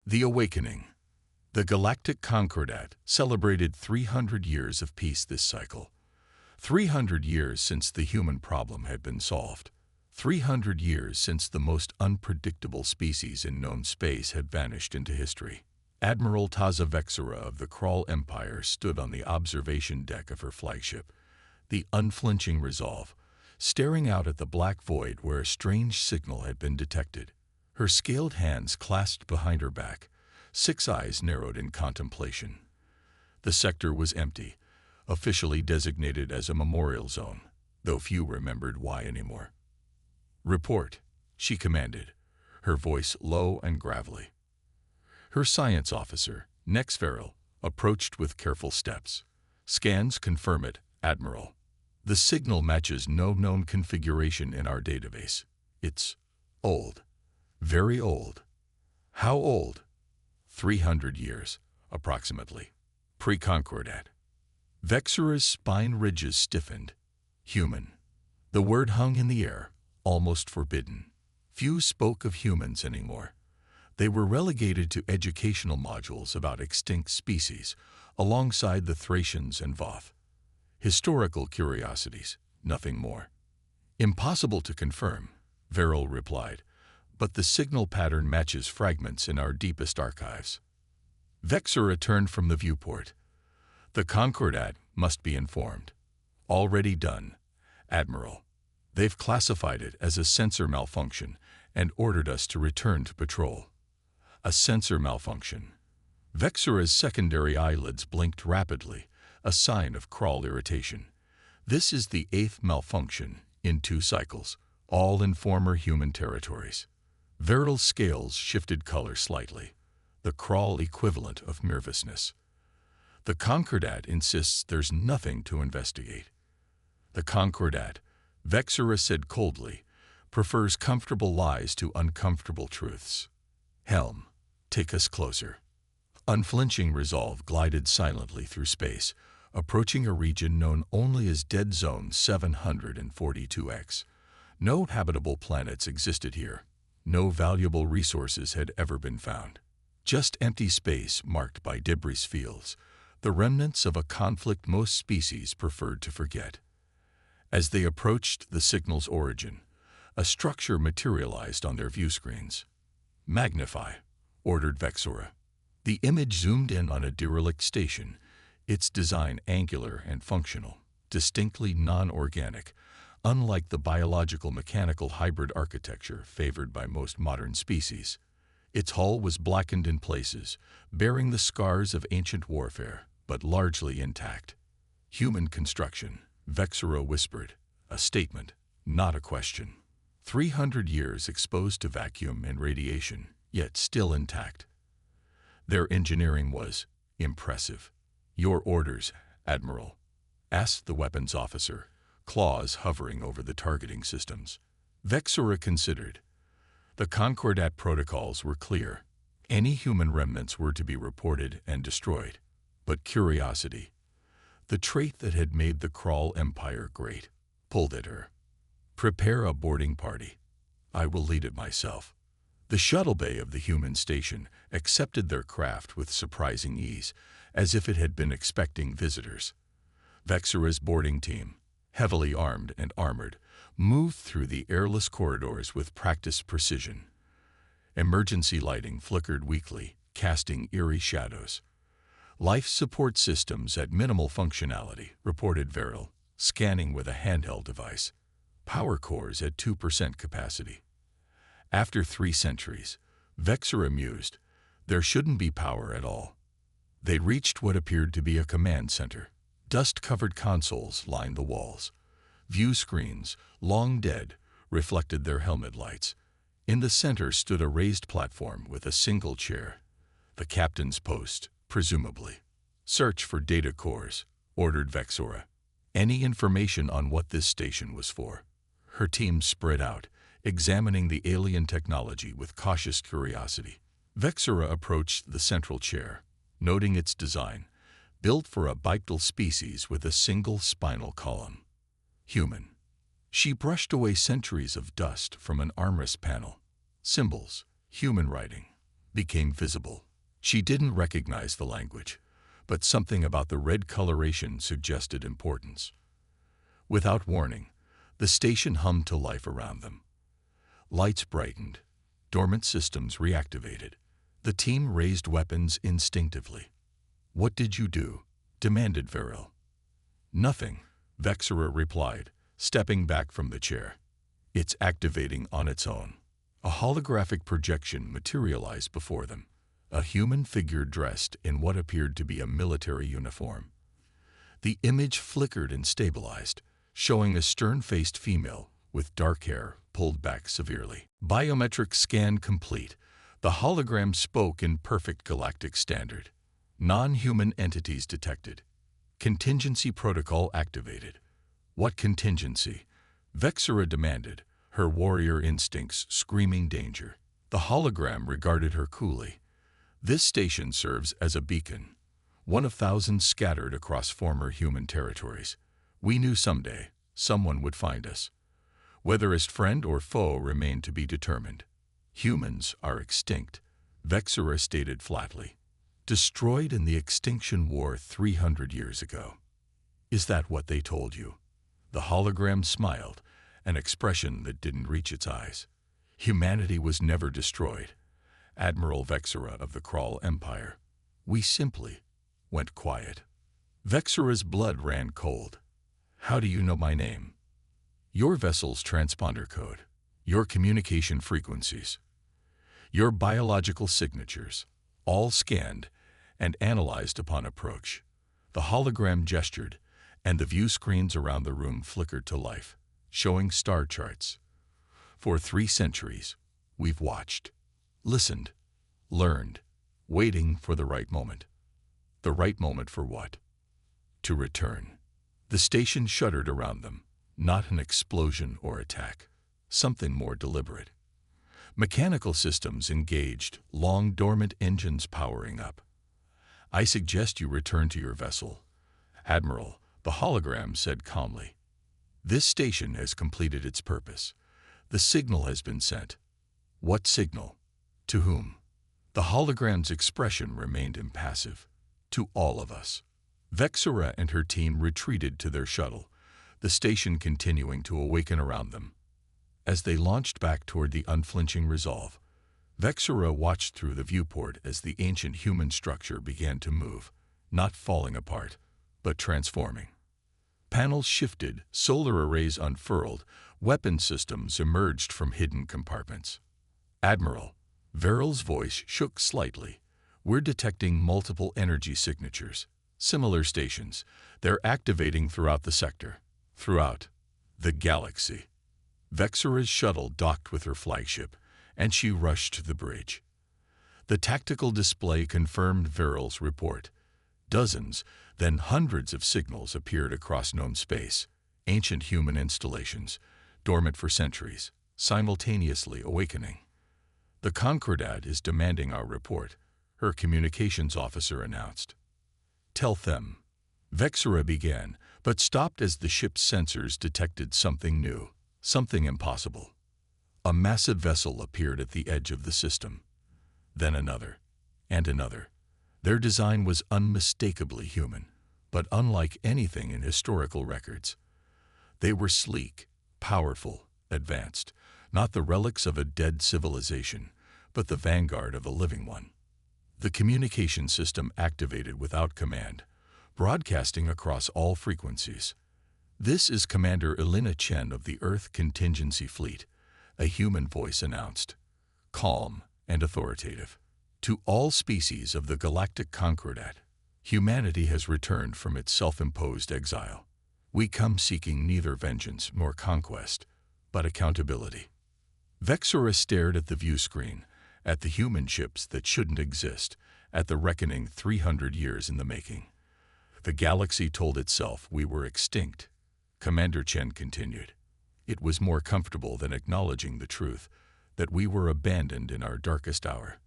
The Awakening. The Galactic Concordat celebrated 300 years of peace this cycle. 300 years since the human problem had been solved. 300 years since the most unpredictable species in known space had vanished into history. Admiral Taza Vexera of the Krull Empire stood on the observation deck of her flagship, the unflinching resolve, staring out at the black void where a strange signal had been detected. Her scaled hands clasped behind her back, 6 eyes narrowed in contemplation. The sector was empty, officially designated as a memorial zone, though few remembered why anymore. "Report," she commanded, her voice low and gravelly. Her science officer, Nex Farrell, approached with careful steps. "Scans confirm it, Admiral. The signal matches no known configuration in our database. It's old. Very old." "How old?" 300 years, approximately. Pre-Concordat. Vexera's spine ridges stiffened. Human. The word hung in the air, almost forbidden. Few spoke of humans anymore. They were relegated to educational modules about extinct species, alongside the Thracians and Voth. Historical curiosities, nothing more. "Impossible to confirm," Verrill replied, "but the signal pattern matches fragments in our deepest archives." Vexera turned from the viewport. "The Concordat must be informed." "Already done, Admiral. They've classified it as a sensor malfunction and ordered us to return to patrol." A sensor malfunction. Vexera's secondary eyelids blinked rapidly, a sign of Krull irritation. This is the 8th malfunction in 2 cycles, all in former human territories. Verrill's scales shifted color slightly, the Krull equivalent of nervousness. "The Concordat insists there's nothing to investigate." "The Concordat," Vexera said coldly, "prefers comfortable lies to uncomfortable truths." "Helm, take us closer." Unflinching resolve glided silently through space, approaching a region known only as Dead Zone 742X. No habitable planets existed here. No valuable resources had ever been found. Just empty space marked by debris fields, the remnants of a conflict most species preferred to forget. As they approached the signal's origin, a structure materialized on their view screens. "Magnify," ordered Vexera. The image zoomed in on a derelict station, its design angular and functional, distinctly non-organic, unlike the biological-mechanical hybrid architecture favored by most modern species. Its hull was blackened in places, bearing the scars of ancient warfare, but largely intact. "Human construction," Vexera whispered, a statement, not a question. 300 years exposed to vacuum and radiation, yet still intact. Their engineering was impressive. "Your orders, Admiral?" asked the weapons officer, claws hovering over the targeting systems. Vexera considered. The Concordat protocols were clear. Any human remnants were to be reported and destroyed. But curiosity, the trait that had made the Krull Empire great, pulled at her. "Prepare a boarding party. I will lead it myself." The shuttle bay of the human station accepted their craft with surprising ease, as if it had been expecting visitors. Vexera's boarding team, heavily armed and armored, moved through the airless corridors with practiced precision. Emergency lighting flickered weakly, casting eerie shadows. "Life support systems at minimal functionality," reported Verrill, scanning with a handheld device. "Power cores at 2% capacity." After 3 centuries, Vexera mused, there shouldn't be power at all. They reached what appeared to be a command center. Dust-covered consoles lined the walls. View screens, long dead, reflected their helmet lights. In the center stood a raised platform with a single chair. The captain's post, presumably. "Search for data cores," ordered Vexera. "Any information on what this station was for." Her team spread out, examining the alien technology with cautious curiosity. Vexera approached the central chair, noting its design, built for a bipedal species with a single spinal column. Human. She brushed away centuries of dust from an armrest panel. Symbols, human writing, became visible. She didn't recognize the language, but something about the red coloration suggested importance. Without warning, the station hummed to life around them. Lights brightened. Dormant systems reactivated. The team raised weapons instinctively. "What did you do?" demanded Viril. "Nothing," Vexera replied, stepping back from the chair. "It's activating on its own." A holographic projection materialized before them, a human figure dressed in what appeared to be a military uniform. The image flickered and stabilized, showing a stern-faced female with dark hair pulled back severely. Biometric scan complete. The hologram spoke in perfect galactic standard. Non-human entities detected. Contingency protocol activated. "What contingency?" Vexera demanded, her warrior instincts screaming danger. The hologram regarded her coolly. "This station serves as a beacon, one of thousands scattered across former human territories. We knew someday someone would find us. Whether as friend or foe remained to be determined. Humans are extinct," Vexera stated flatly. "Destroyed in the Extinction War 300 years ago." "Is that what they told you?" The hologram smiled, an expression that didn't reach its eyes. "Humanity was never destroyed, Admiral Vexera of the Kral Empire. We simply went quiet." Vexera's blood ran cold. "How do you know my name?" "Your vessel's transponder code, your communication frequencies, your biological signatures, all scanned and analyzed upon approach." The hologram gestured, and the view screens around the room flickered to life, showing star charts. "For 3 centuries, we've watched, listened, learned, waiting for the right moment." The right moment for what? To return. The station shuddered around them, not an explosion or attack, something more deliberate. Mechanical systems engaged, long dormant engines powering up. "I suggest you return to your vessel, Admiral," the hologram said calmly. "This station has completed its purpose. The signal has been sent." "What signal? To whom?" The hologram's expression remained impassive. "To all of us." Vexera and her team retreated to their shuttle, the station continuing to awaken around them. As they launched back toward the unflinching resolve, Vexera watched through the viewport as the ancient human structure began to move, not falling apart, but transforming. Panels shifted, solar arrays unfurled, weapon systems emerged from hidden compartments. "Admiral," Viril's voice shook slightly, "we're detecting multiple energy signatures. Similar stations. They're activating throughout the sector. Throughout the galaxy." Vexera's shuttle docked with her flagship, and she rushed to the bridge. The tactical display confirmed Viril's report. Dozens, then hundreds of signals appeared across known space, ancient human installations, dormant for centuries, simultaneously awakening. "The Concordat is demanding our report," her communications officer announced. "Tell them." Vexera began, but stopped as the ship's sensors detected something new, something impossible. A massive vessel appeared at the edge of the system. Then another, and another. Their design was unmistakably human, but unlike anything in historical records. They were sleek, powerful, advanced, not the relics of a dead civilization, but the vanguard of a living one. The communication system activated without command, broadcasting across all frequencies. "This is Commander Elena Chen of the Earth Contingency Fleet," a human voice announced, calm and authoritative. "To all species of the Galactic Concordat, humanity has returned from its self-imposed exile. We come seeking neither vengeance nor conquest, but accountability." Vexera stared at the view screen, at the human ships that shouldn't exist, at the reckoning 300 years in the making. "The galaxy told itself we were extinct," Commander Chen continued. "It was more comfortable than acknowledging the truth, that we were abandoned in our darkest hour.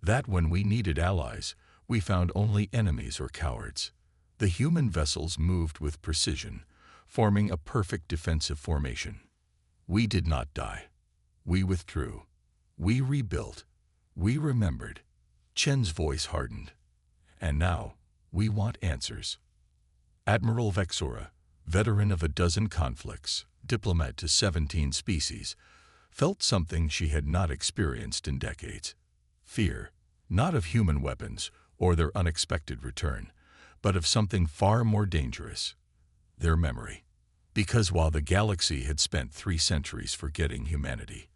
That when we needed allies, we found only enemies or cowards. The human vessels moved with precision, forming a perfect defensive formation. We did not die. We withdrew. We rebuilt. We remembered. Chen's voice hardened. And now, we want answers. Admiral Vexora, veteran of a dozen conflicts, diplomat to 17 species, felt something she had not experienced in decades. Fear, not of human weapons or their unexpected return, but of something far more dangerous, their memory. Because while the galaxy had spent 3 centuries forgetting humanity,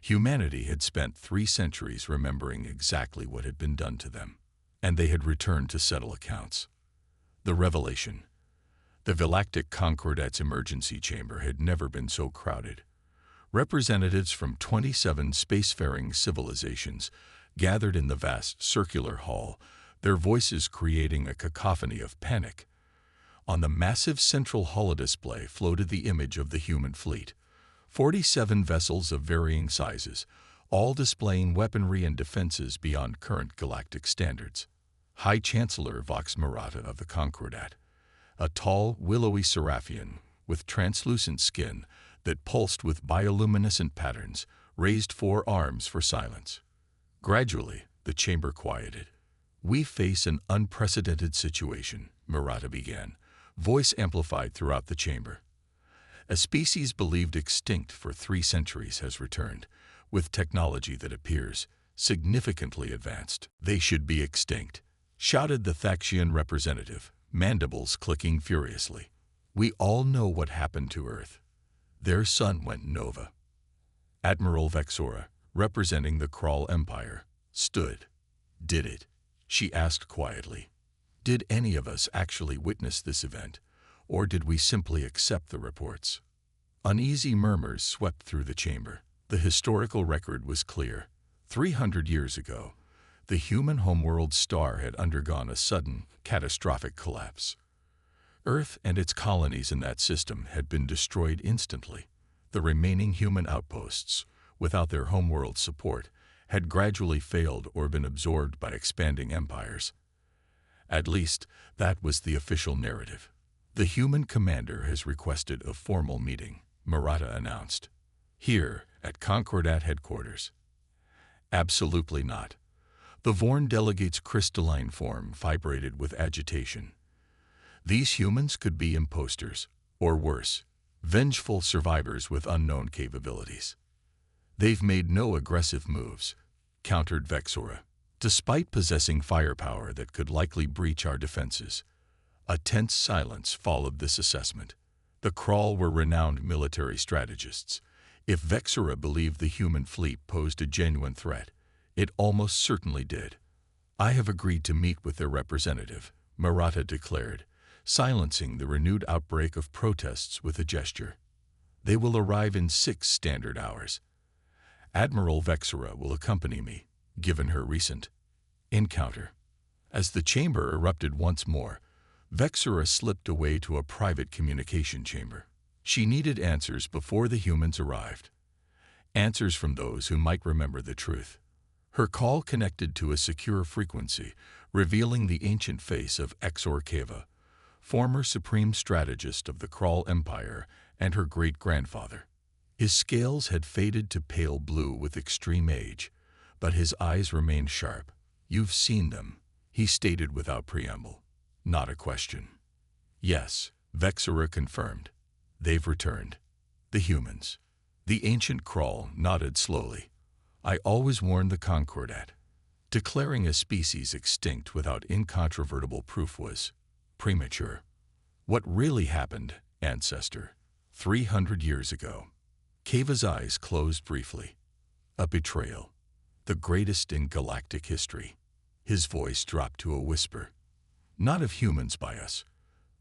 humanity had spent 3 centuries remembering exactly what had been done to them, and they had returned to settle accounts. The revelation. The Galactic Concordat's emergency chamber had never been so crowded. Representatives from 27 spacefaring civilizations gathered in the vast circular hall, their voices creating a cacophony of panic. On the massive central holodisplay floated the image of the human fleet, 47 vessels of varying sizes, all displaying weaponry and defenses beyond current galactic standards. High Chancellor Vox Murata of the Concordat, a tall, willowy Seraphian with translucent skin that pulsed with bioluminescent patterns, raised 4 arms for silence. Gradually, the chamber quieted. "We face an unprecedented situation," Murata began, voice amplified throughout the chamber. "A species believed extinct for 3 centuries has returned, with technology that appears significantly advanced. They should be extinct," shouted the Thaxian representative, mandibles clicking furiously. "We all know what happened to Earth. Their sun went nova." Admiral Vexora, representing the Krull Empire, stood. "Did it?" she asked quietly. "Did any of us actually witness this event, or did we simply accept the reports?" Uneasy murmurs swept through the chamber. The historical record was clear. 300 years ago, the human homeworld star had undergone a sudden, catastrophic collapse. Earth and its colonies in that system had been destroyed instantly. The remaining human outposts, without their homeworld support, had gradually failed or been absorbed by expanding empires. At least, that was the official narrative. "The human commander has requested a formal meeting," Murata announced. "Here, at Concordat headquarters." "Absolutely not." The Vorn delegate's crystalline form vibrated with agitation. "These humans could be imposters, or worse, vengeful survivors with unknown capabilities." "They've made no aggressive moves," countered Vexora, "despite possessing firepower that could likely breach our defenses." A tense silence followed this assessment. The Krull were renowned military strategists. If Vexora believed the human fleet posed a genuine threat, it almost certainly did. "I have agreed to meet with their representative," Murata declared, silencing the renewed outbreak of protests with a gesture. "They will arrive in 6 standard hours. Admiral Vexora will accompany me, given her recent encounter." As the chamber erupted once more, Vexora slipped away to a private communication chamber. She needed answers before the humans arrived. Answers from those who might remember the truth. Her call connected to a secure frequency, revealing the ancient face of Exor Keva, former supreme strategist of the Krull Empire and her great-grandfather. His scales had faded to pale blue with extreme age, but his eyes remained sharp. "You've seen them," he stated without preamble. Not a question. "Yes," Vexora confirmed. "They've returned. The humans." The ancient Krull nodded slowly. "I always warned the Concordat. Declaring a species extinct without incontrovertible proof was premature." "What really happened, ancestor, 300 years ago?" Keva's eyes closed briefly. "A betrayal. The greatest in galactic history." His voice dropped to a whisper. "Not of humans by us,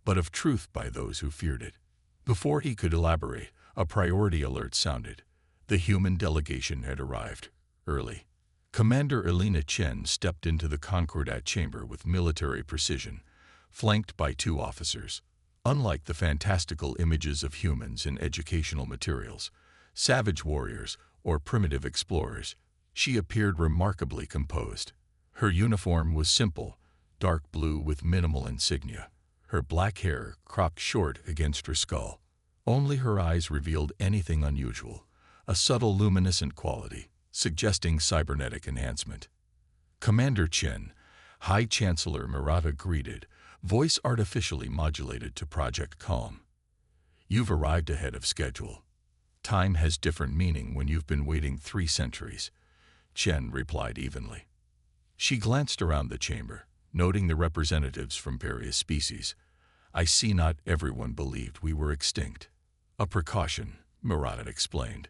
but of truth by those who feared it." Before he could elaborate, a priority alert sounded. The human delegation had arrived, early. Commander Elena Chen stepped into the Concordat chamber with military precision, flanked by 2 officers. Unlike the fantastical images of humans in educational materials, savage warriors or primitive explorers, she appeared remarkably composed. Her uniform was simple, dark blue with minimal insignia, her black hair cropped short against her skull. Only her eyes revealed anything unusual, a subtle luminescent quality, suggesting cybernetic enhancement. Commander Chen, High Chancellor Murata greeted, voice artificially modulated to Project Calm. You've arrived ahead of schedule. Time has different meaning when you've been waiting 3 centuries, Chen replied evenly. She glanced around the chamber, noting the representatives from various species. I see not everyone believed we were extinct. A precaution, Murata explained.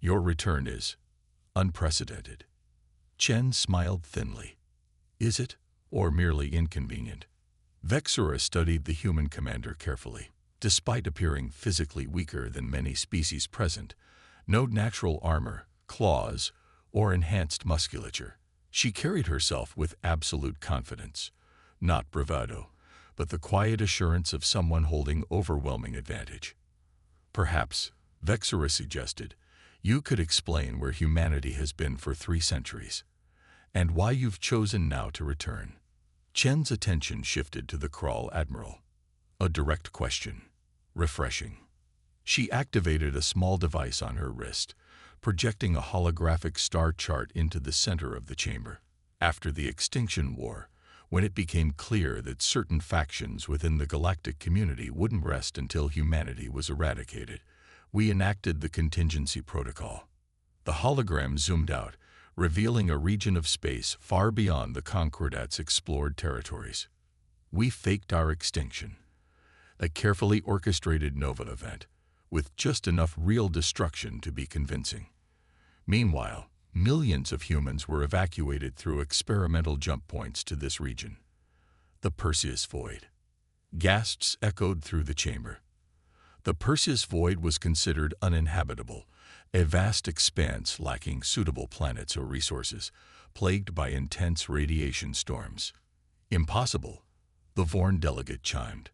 Your return is unprecedented. Chen smiled thinly. Is it, or merely inconvenient? Vexura studied the human commander carefully. Despite appearing physically weaker than many species present, no natural armor, claws, or enhanced musculature, she carried herself with absolute confidence. Not bravado, but the quiet assurance of someone holding overwhelming advantage. Perhaps, Vexura suggested, you could explain where humanity has been for 3 centuries, and why you've chosen now to return. Chen's attention shifted to the Kral Admiral. A direct question. Refreshing. She activated a small device on her wrist, projecting a holographic star chart into the center of the chamber. After the Extinction War, when it became clear that certain factions within the galactic community wouldn't rest until humanity was eradicated, we enacted the contingency protocol. The hologram zoomed out, revealing a region of space far beyond the Concordat's explored territories. We faked our extinction. A carefully orchestrated nova event, with just enough real destruction to be convincing. Meanwhile, millions of humans were evacuated through experimental jump points to this region. The Perseus Void. Gasps echoed through the chamber. The Perseus Void was considered uninhabitable, a vast expanse lacking suitable planets or resources, plagued by intense radiation storms. Impossible, the Vorn delegate chimed.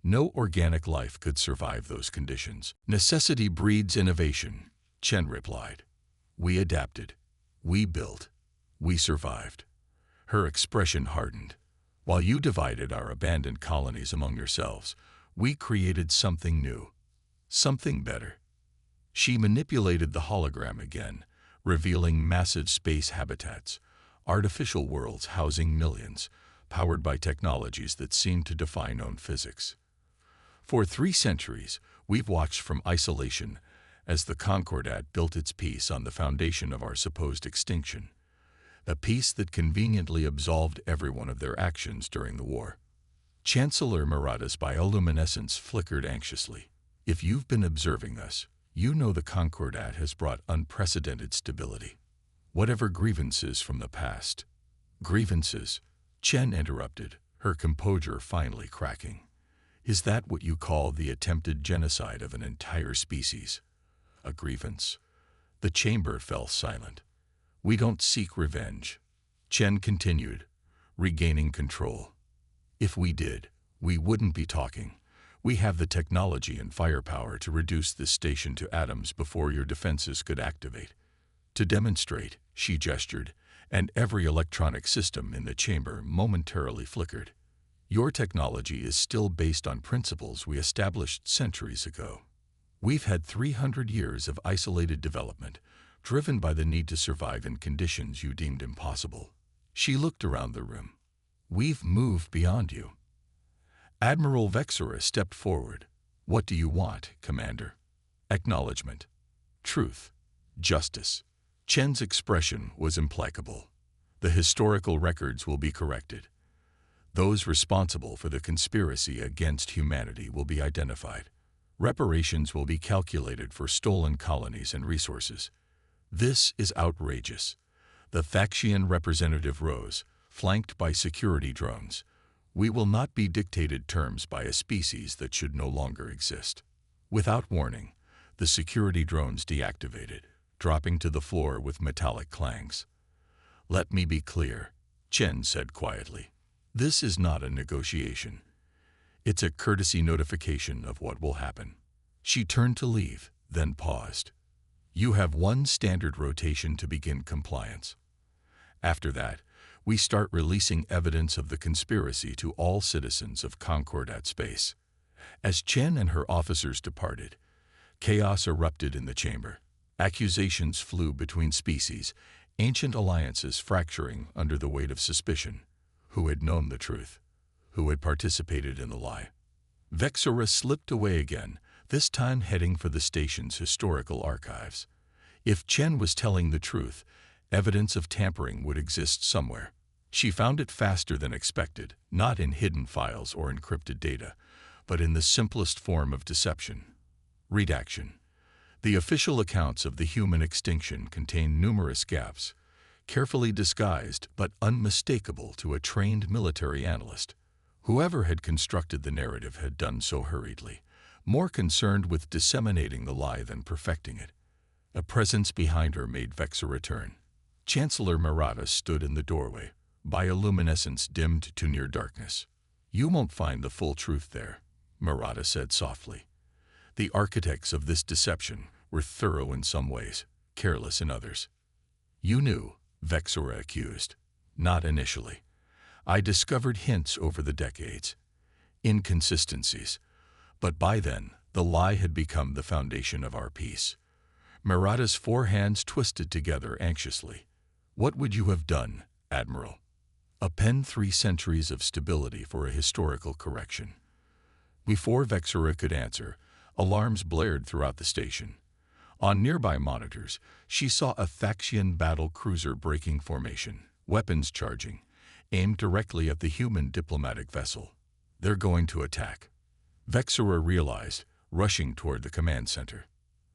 No organic life could survive those conditions. Necessity breeds innovation, Chen replied. We adapted. We built. We survived. Her expression hardened. While you divided our abandoned colonies among yourselves, we created something new. Something better. She manipulated the hologram again, revealing massive space habitats, artificial worlds housing millions, powered by technologies that seemed to defy known physics. For 3 centuries, we've watched from isolation as the Concordat built its peace on the foundation of our supposed extinction, a peace that conveniently absolved everyone of their actions during the war. Chancellor Murata's bioluminescence flickered anxiously. If you've been observing us, you know the Concordat has brought unprecedented stability. Whatever grievances from the past. Grievances? Chen interrupted, her composure finally cracking. Is that what you call the attempted genocide of an entire species? A grievance? The chamber fell silent. We don't seek revenge. Chen continued, regaining control. If we did, we wouldn't be talking. We have the technology and firepower to reduce this station to atoms before your defenses could activate. To demonstrate, she gestured, and every electronic system in the chamber momentarily flickered. Your technology is still based on principles we established centuries ago. We've had 300 years of isolated development, driven by the need to survive in conditions you deemed impossible. She looked around the room. We've moved beyond you. Admiral Vexura stepped forward. What do you want, Commander? Acknowledgement. Truth. Justice. Chen's expression was implacable. The historical records will be corrected. Those responsible for the conspiracy against humanity will be identified. Reparations will be calculated for stolen colonies and resources. This is outrageous. The Faction representative rose, flanked by security drones. We will not be dictated terms by a species that should no longer exist. Without warning, the security drones deactivated, dropping to the floor with metallic clangs. Let me be clear, Chen said quietly. This is not a negotiation. It's a courtesy notification of what will happen. She turned to leave, then paused. You have 1 standard rotation to begin compliance. After that, we start releasing evidence of the conspiracy to all citizens of Concordat space. As Chen and her officers departed, chaos erupted in the chamber. Accusations flew between species, ancient alliances fracturing under the weight of suspicion. Who had known the truth? Who had participated in the lie? Vexora slipped away again, this time heading for the station's historical archives. If Chen was telling the truth, evidence of tampering would exist somewhere. She found it faster than expected, not in hidden files or encrypted data, but in the simplest form of deception: redaction. The official accounts of the human extinction contain numerous gaps, carefully disguised but unmistakable to a trained military analyst. Whoever had constructed the narrative had done so hurriedly, more concerned with disseminating the lie than perfecting it. A presence behind her made Vexora turn. Chancellor Murata stood in the doorway, bioluminescence dimmed to near darkness. "You won't find the full truth there," Murata said softly. The architects of this deception were thorough in some ways, careless in others. "You knew," Vexora accused. "Not initially. I discovered hints over the decades, inconsistencies, but by then the lie had become the foundation of our peace." Murata's four hands twisted together anxiously. "What would you have done, Admiral?" "Append 3 centuries of stability for a historical correction." Before Vexora could answer, alarms blared throughout the station. On nearby monitors, she saw a Thaxian battle cruiser breaking formation, weapons charging, aimed directly at the human diplomatic vessel. "They're going to attack," Vexora realized, rushing toward the command center.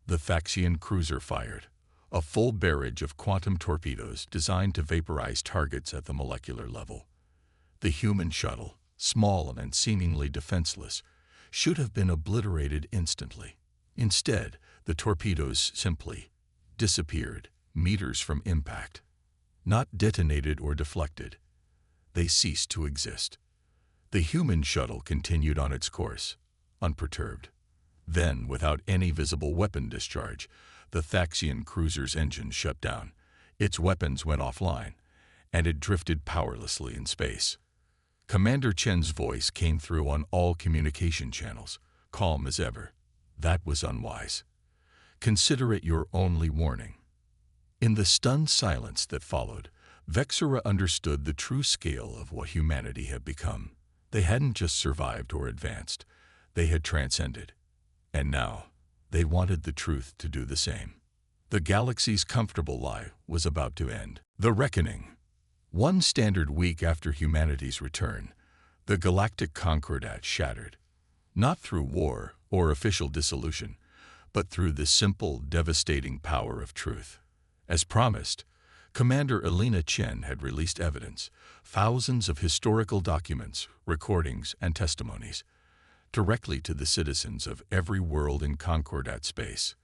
The Thaxian cruiser fired, a full barrage of quantum torpedoes designed to vaporize targets at the molecular level. The human shuttle, small and seemingly defenseless, should have been obliterated instantly. Instead, the torpedoes simply disappeared meters from impact. Not detonated or deflected. They ceased to exist. The human shuttle continued on its course, unperturbed. Then, without any visible weapon discharge, the Thaxian cruiser's engine shut down, its weapons went offline, and it drifted powerlessly in space. Commander Chen's voice came through on all communication channels, calm as ever. "That was unwise. Consider it your only warning." In the stunned silence that followed, Vexora understood the true scale of what humanity had become. They hadn't just survived or advanced, they had transcended. And now, they wanted the truth to do the same. The galaxy's comfortable lie was about to end. The reckoning. One standard week after humanity's return, the galactic concordat shattered. Not through war or official dissolution, but through the simple, devastating power of truth. As promised, Commander Elena Chen had released evidence, thousands of historical documents, recordings, and testimonies, directly to the citizens of every world in Concordat space.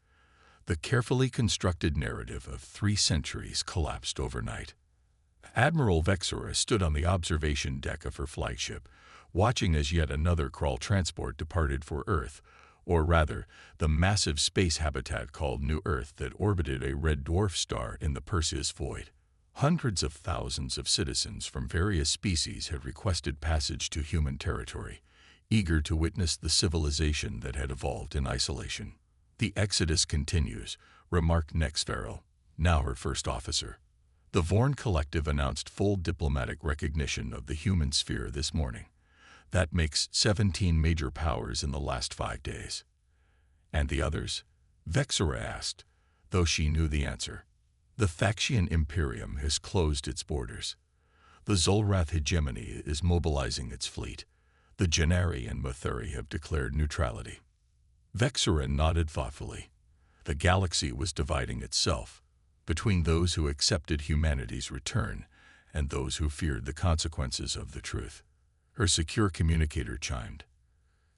The carefully constructed narrative of 3 centuries collapsed overnight. Admiral Vexora stood on the observation deck of her flagship, watching as yet another Krull transport departed for Earth, or rather, the massive space habitat called New Earth that orbited a red dwarf star in the Perseus void. Hundreds of thousands of citizens from various species had requested passage to human territory, eager to witness the civilization that had evolved in isolation. "The exodus continues," remarked Nexferal, now her first officer. The Vorn Collective announced full diplomatic recognition of the human sphere this morning. That makes 17 major powers in the last 5 days. "And the others?" Vexora asked, though she knew the answer. "The Thaxian Imperium has closed its borders. The Zolrath hegemony is mobilizing its fleet. The Gennari and Mathuri have declared neutrality." Vexora nodded thoughtfully. The galaxy was dividing itself between those who accepted humanity's return and those who feared the consequences of the truth. Her secure communicator chimed.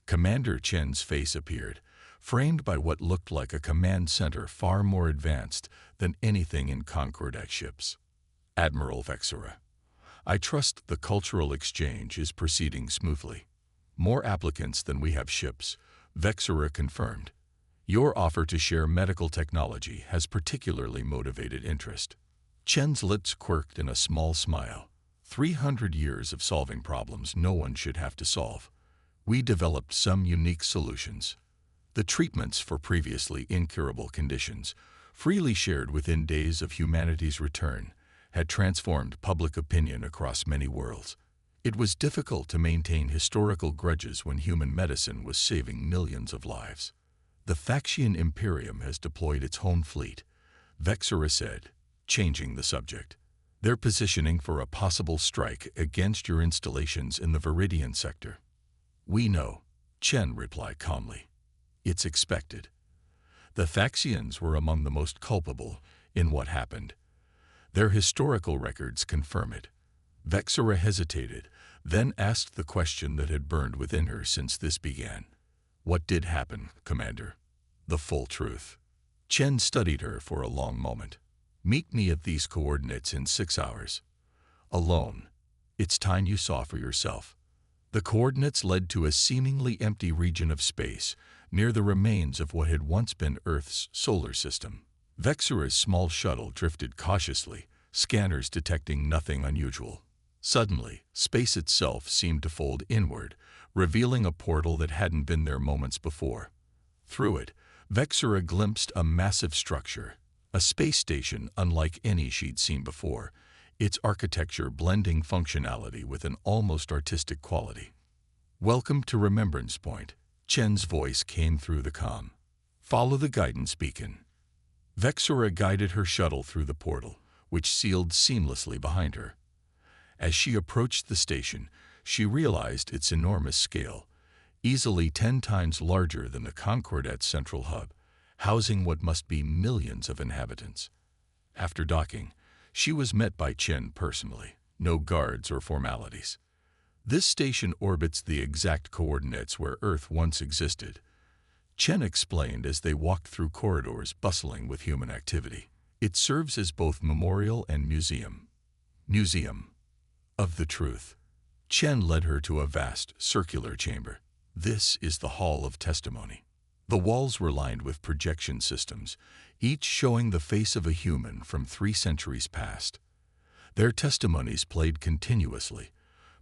Commander Chen's face appeared, framed by what looked like a command center far more advanced than anything in Concordat ships. "Admiral Vexora, I trust the cultural exchange is proceeding smoothly. More applicants than we have ships," Vexora confirmed. "Your offer to share medical technology has particularly motivated interest." Chen's lips quirked in a small smile. 300 years of solving problems no one should have to solve. We developed some unique solutions. The treatments for previously incurable conditions freely shared within days of humanity's return, had transformed public opinion across many worlds. It was difficult to maintain historical grudges when human medicine was saving millions of lives. "The Faxian Imperium has deployed its home fleet," Vexera said, changing the subject. "They're positioning for a possible strike against your installations in the Viridian sector." "We know," Chen replied calmly. "It's expected." The Faxians were among the most culpable in what happened. Their historical records confirm it. Vexera hesitated, then asked the question that had burned within her since this began. "What did happen, Commander?" "The full truth." Chen studied her for a long moment. "Meet me at these coordinates in 6 hours. Alone. It's time you saw for yourself." The coordinates led to a seemingly empty region of space, near the remains of what had once been Earth's solar system. Vexera's small shuttle drifted cautiously, scanners detecting nothing unusual. Suddenly, space itself seemed to fold inward, revealing a portal that hadn't been there moments before. Through it, Vexera glimpsed a massive structure, a space station unlike any she'd seen before, its architecture blending functionality with an almost artistic quality. "Welcome to Remembrance Point," Chen's voice came through the comm. "Follow the guidance beacon." Vexera guided her shuttle through the portal, which sealed seamlessly behind her. As she approached the station, she realized its enormous scale, easily 10 times larger than the Concordat's central hub, housing what must be millions of inhabitants. After docking, she was met by Chen personally, no guards or formalities. "This station orbits the exact coordinates where Earth once existed," Chen explained as they walked through corridors bustling with human activity. "It serves as both memorial and museum." "Museum of the truth." Chen led her to a vast, circular chamber. "This is the Hall of Testimony." The walls were lined with projection systems, each showing the face of a human from 3 centuries past. Their testimonies played continuously,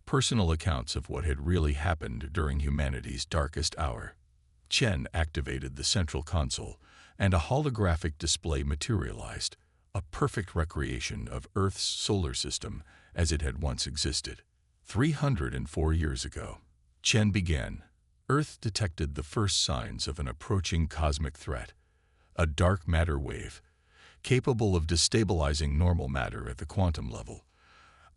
personal accounts of what had really happened during humanity's darkest hour. Chen activated the central console, and a holographic display materialized, a perfect recreation of Earth's solar system as it had once existed. 304 years ago, Chen began, Earth detected the first signs of an approaching cosmic threat, a dark matter wave, capable of destabilizing normal matter at the quantum level.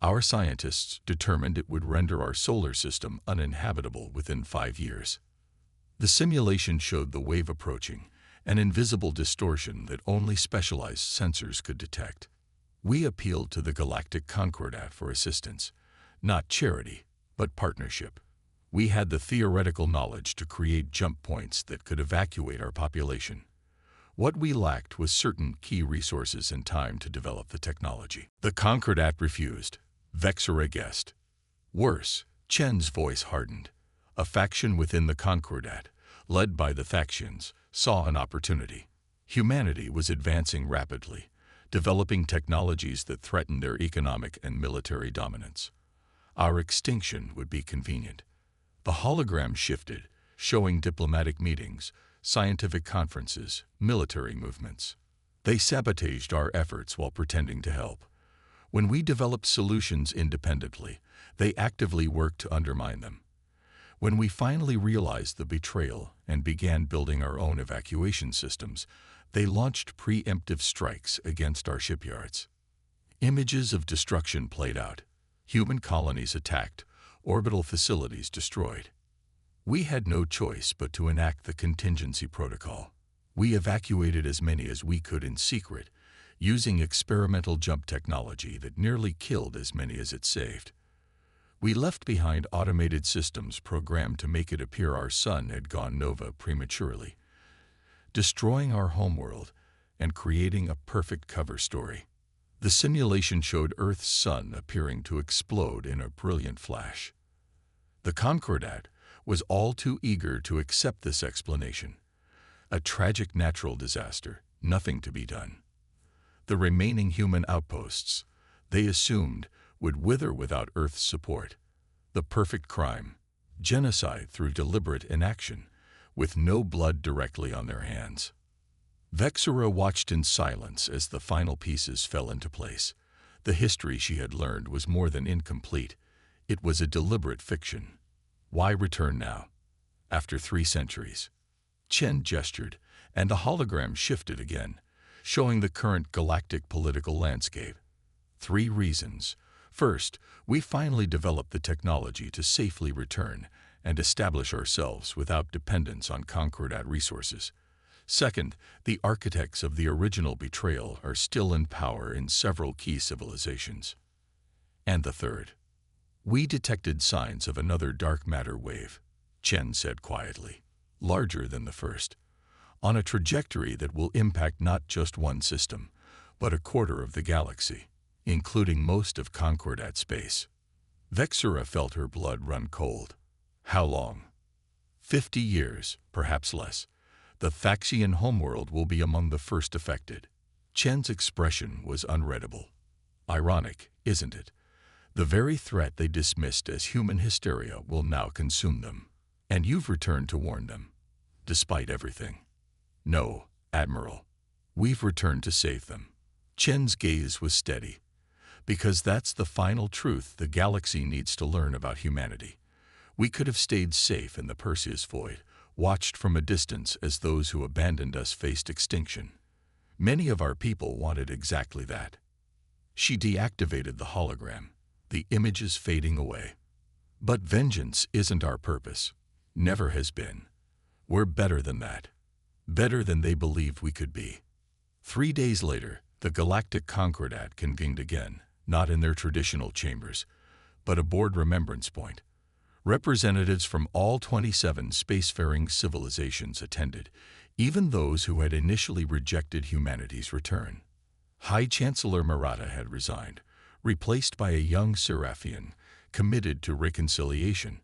Our scientists determined it would render our solar system uninhabitable within 5 years. The simulation showed the wave approaching, an invisible distortion that only specialized sensors could detect. We appealed to the Galactic Concordat for assistance, not charity, but partnership. We had the theoretical knowledge to create jump points that could evacuate our population. What we lacked was certain key resources and time to develop the technology. The Concordat refused. Vexera guessed. Worse, Chen's voice hardened. A faction within the Concordat, led by the Faxians, saw an opportunity. Humanity was advancing rapidly, developing technologies that threatened their economic and military dominance. Our extinction would be convenient. The hologram shifted, showing diplomatic meetings, scientific conferences, military movements. They sabotaged our efforts while pretending to help. When we developed solutions independently, they actively worked to undermine them. When we finally realized the betrayal and began building our own evacuation systems, they launched preemptive strikes against our shipyards. Images of destruction played out. Human colonies attacked, orbital facilities destroyed. We had no choice but to enact the contingency protocol. We evacuated as many as we could in secret, using experimental jump technology that nearly killed as many as it saved. We left behind automated systems programmed to make it appear our sun had gone nova prematurely, destroying our homeworld and creating a perfect cover story. The simulation showed Earth's sun appearing to explode in a brilliant flash. The Concordat was all too eager to accept this explanation. A tragic natural disaster, nothing to be done. The remaining human outposts, they assumed, would wither without Earth's support. The perfect crime, genocide through deliberate inaction, with no blood directly on their hands. Vexura watched in silence as the final pieces fell into place. The history she had learned was more than incomplete. It was a deliberate fiction. Why return now, after 3 centuries? Chen gestured, and the hologram shifted again, showing the current galactic political landscape. 3 reasons. First, we finally developed the technology to safely return and establish ourselves without dependence on Concordat resources. Second, the architects of the original betrayal are still in power in several key civilizations. And the third, we detected signs of another dark matter wave, Chen said quietly, larger than the first, on a trajectory that will impact not just one system, but a quarter of the galaxy, including most of Concordat space. Vexura felt her blood run cold. How long? 50 years, perhaps less. The Thaxian homeworld will be among the first affected. Chen's expression was unreadable. Ironic, isn't it? The very threat they dismissed as human hysteria will now consume them. And you've returned to warn them, despite everything. No, Admiral. We've returned to save them. Chen's gaze was steady. Because that's the final truth the galaxy needs to learn about humanity. We could have stayed safe in the Perseus void, watched from a distance as those who abandoned us faced extinction. Many of our people wanted exactly that. She deactivated the hologram, the images fading away. But vengeance isn't our purpose. Never has been. We're better than that. Better than they believed we could be. 3 days later, the Galactic Concordat convened again, not in their traditional chambers, but aboard Remembrance Point. Representatives from all 27 spacefaring civilizations attended, even those who had initially rejected humanity's return. High Chancellor Murata had resigned, replaced by a young Seraphian, committed to reconciliation.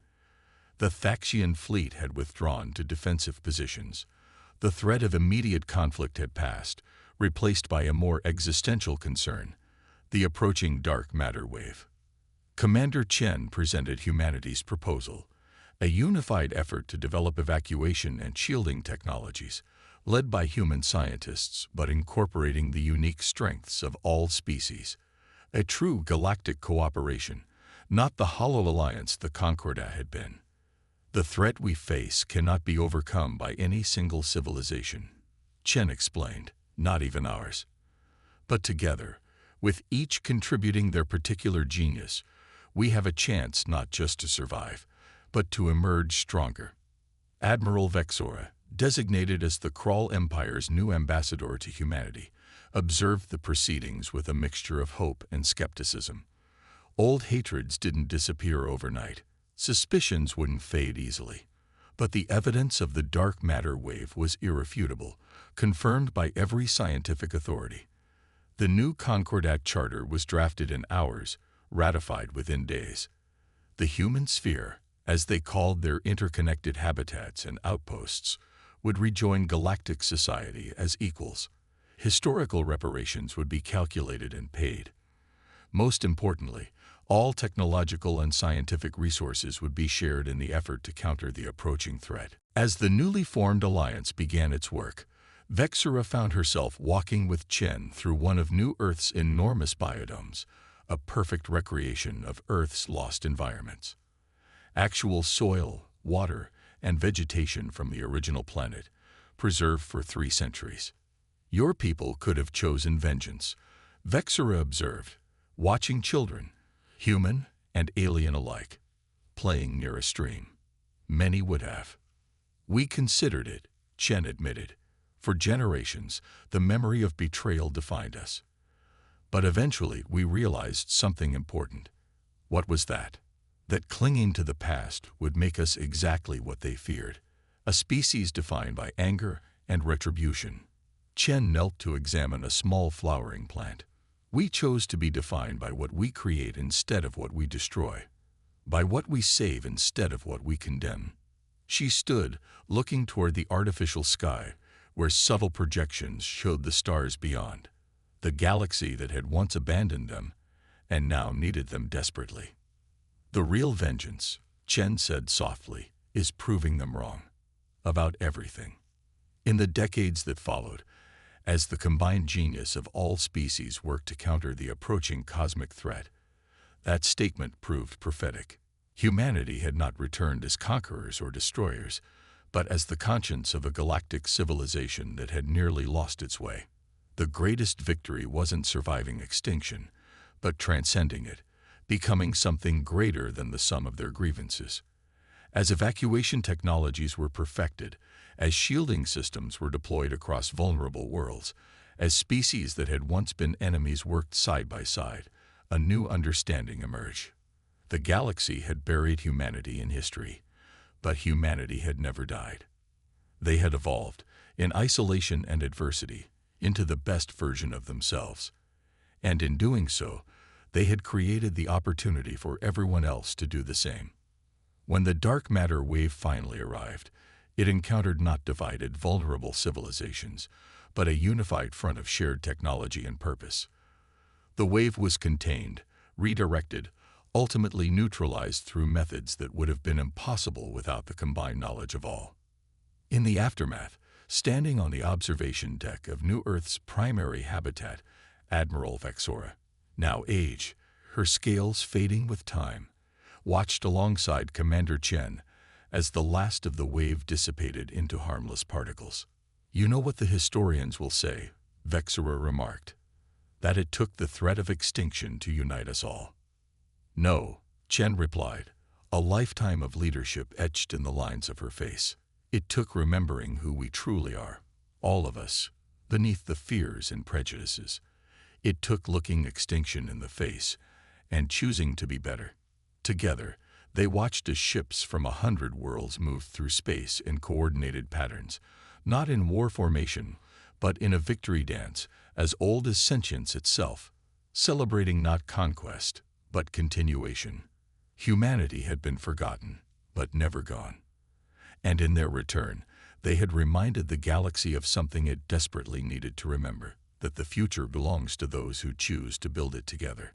The Thaxian fleet had withdrawn to defensive positions. The threat of immediate conflict had passed, replaced by a more existential concern, the approaching dark matter wave. Commander Chen presented humanity's proposal, a unified effort to develop evacuation and shielding technologies, led by human scientists but incorporating the unique strengths of all species. A true galactic cooperation, not the hollow alliance the Concordat had been. The threat we face cannot be overcome by any single civilization, Chen explained, not even ours. But together, with each contributing their particular genius, we have a chance not just to survive, but to emerge stronger. Admiral Vexura, designated as the Krull Empire's new ambassador to humanity, observed the proceedings with a mixture of hope and skepticism. Old hatreds didn't disappear overnight. Suspicions wouldn't fade easily. But the evidence of the dark matter wave was irrefutable, confirmed by every scientific authority. The new Concordat Charter was drafted in hours, ratified within days. The human sphere, as they called their interconnected habitats and outposts, would rejoin galactic society as equals. Historical reparations would be calculated and paid. Most importantly, all technological and scientific resources would be shared in the effort to counter the approaching threat. As the newly formed alliance began its work, Vexura found herself walking with Chen through one of New Earth's enormous biodomes, a perfect recreation of Earth's lost environments. Actual soil, water, and vegetation from the original planet, preserved for 3 centuries. Your people could have chosen vengeance, Vexura observed, watching children, human and alien alike, playing near a stream. Many would have. We considered it, Chen admitted. For generations, the memory of betrayal defined us. But eventually we realized something important. What was that? That clinging to the past would make us exactly what they feared, a species defined by anger and retribution. Chen knelt to examine a small flowering plant. We chose to be defined by what we create instead of what we destroy, by what we save instead of what we condemn. She stood, looking toward the artificial sky, where subtle projections showed the stars beyond, the galaxy that had once abandoned them and now needed them desperately. The real vengeance, Chen said softly, is proving them wrong. About everything. In the decades that followed, as the combined genius of all species worked to counter the approaching cosmic threat. That statement proved prophetic. Humanity had not returned as conquerors or destroyers, but as the conscience of a galactic civilization that had nearly lost its way. The greatest victory wasn't surviving extinction, but transcending it, becoming something greater than the sum of their grievances. As evacuation technologies were perfected, as shielding systems were deployed across vulnerable worlds, as species that had once been enemies worked side by side, a new understanding emerged. The galaxy had buried humanity in history, but humanity had never died. They had evolved, in isolation and adversity, into the best version of themselves. And in doing so, they had created the opportunity for everyone else to do the same. When the dark matter wave finally arrived, it encountered not divided, vulnerable civilizations, but a unified front of shared technology and purpose. The wave was contained, redirected, ultimately neutralized through methods that would have been impossible without the combined knowledge of all. In the aftermath, standing on the observation deck of New Earth's primary habitat, Admiral Vexora, now aged, her scales fading with time, watched alongside Commander Chen as the last of the wave dissipated into harmless particles. "You know what the historians will say," Vexora remarked, "that it took the threat of extinction to unite us all." "No," Chen replied, a lifetime of leadership etched in the lines of her face. "It took remembering who we truly are, all of us, beneath the fears and prejudices. It took looking extinction in the face and choosing to be better." Together, they watched as ships from 100 worlds moved through space in coordinated patterns, not in war formation, but in a victory dance as old as sentience itself, celebrating not conquest, but continuation. Humanity had been forgotten, but never gone. And in their return, they had reminded the galaxy of something it desperately needed to remember, that the future belongs to those who choose to build it together.